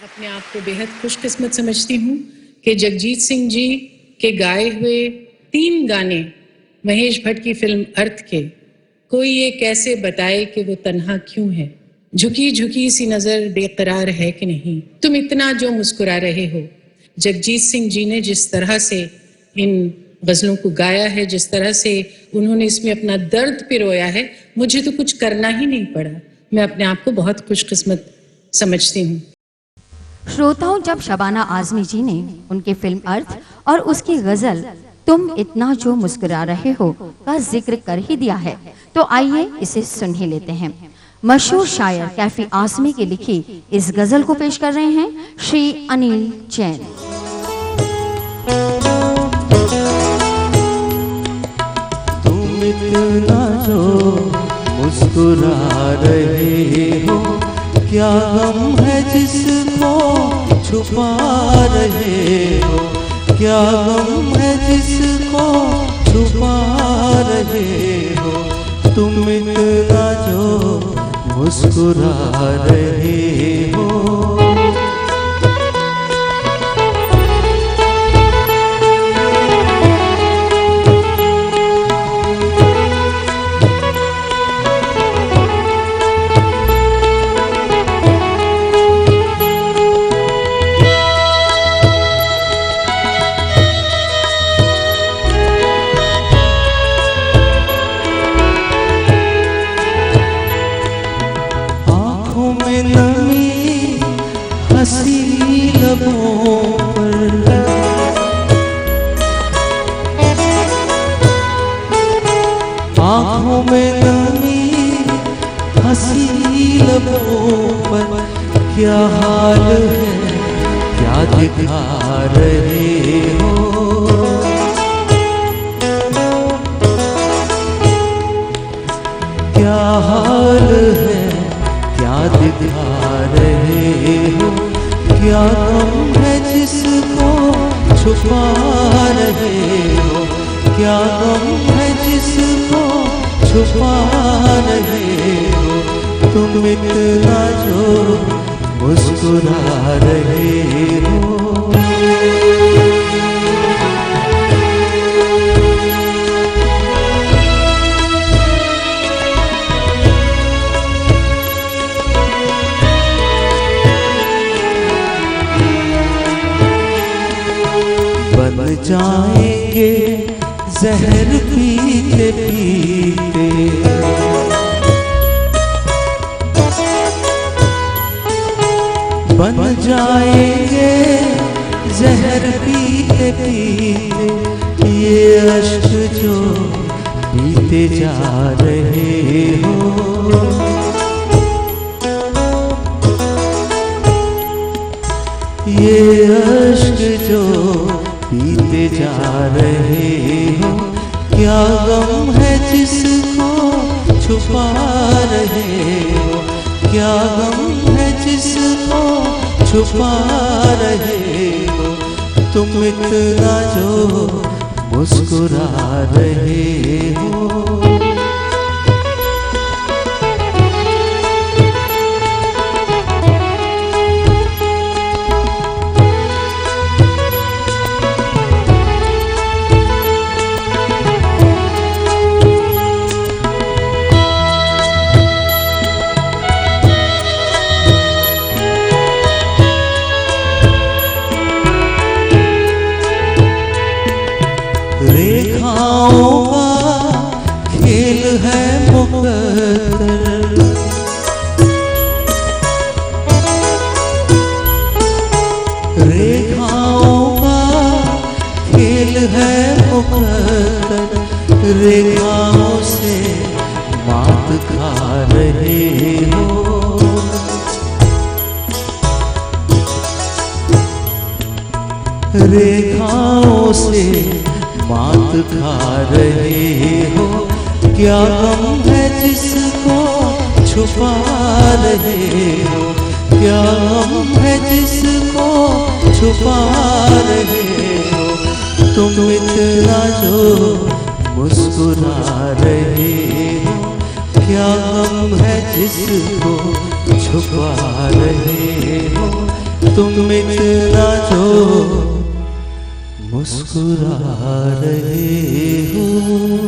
अपने आप को बेहद खुशकिस्मत समझती हूँ कि जगजीत सिंह जी के गाए हुए 3 गाने महेश भट्ट की फिल्म अर्थ के कोई ये कैसे बताए कि वो तन्हा क्यों है, झुकी झुकी सी नजर बेकरार है कि नहीं, तुम इतना जो मुस्कुरा रहे हो। जगजीत सिंह जी ने जिस तरह से इन गज़लों को गाया है, जिस तरह से उन्होंने इसमें अपना दर्द पिरोया है, मुझे तो कुछ करना ही नहीं पड़ा। मैं अपने आप को बहुत खुशकिस्मत समझती हूँ। श्रोताओं, जब शबाना आज़मी जी ने उनकी फिल्म अर्थ और उसकी गजल तुम इतना जो मुस्कुरा रहे हो का जिक्र कर ही दिया है, तो आइए इसे सुन ही लेते हैं। मशहूर शायर कैफी आज़मी की लिखी इस गजल को पेश कर रहे हैं श्री अनिल जैन। तुम इतना जो मुस्कुरा रहे हो, क्या गम है जिसको छुपा रहे हो, क्या गम है जिसको छुपा रहे हो, तुम इतना जो मुस्कुरा रहे हो। हंसी लबों पर आँखों में नमी, हंसी लबों पर क्या हाल है, क्या दिखा रहे हो, क्या हाल है, क्या दिखा रहे हो, क्या गम है जिसको छुपा रहे हो, क्या गम है जिसको छुपा रहे हो, तुम इतना जो मुस्कुरा रहे हो। बन जाएंगे जहर पीते पीते, बन जाएंगे जहर पीते पीते, ये अश्क जो पीते जा रहे हो, ये अश्क जो पीते जा रहे हो, क्या गम है जिसको छुपा रहे हो, क्या गम है जिसको छुपा रहे हो, तुम इतना जो मुस्कुरा रहे हो। रेखाओं का खेल है मुकद्दर, रेखाओं का खेल है मुकद्दर, रेखाओं से मात खा रहे हो, रेखाओं से मात खा रहे हो, क्या गम है जिसको छुपा रहे हो, क्या गम है जिसको छुपा रहे हो, तुम इतना जो मुस्कुरा रहे हो, क्या गम है जिसको छुपा रहे हो, तुम इतना जो मुस्कुरा रहे हो।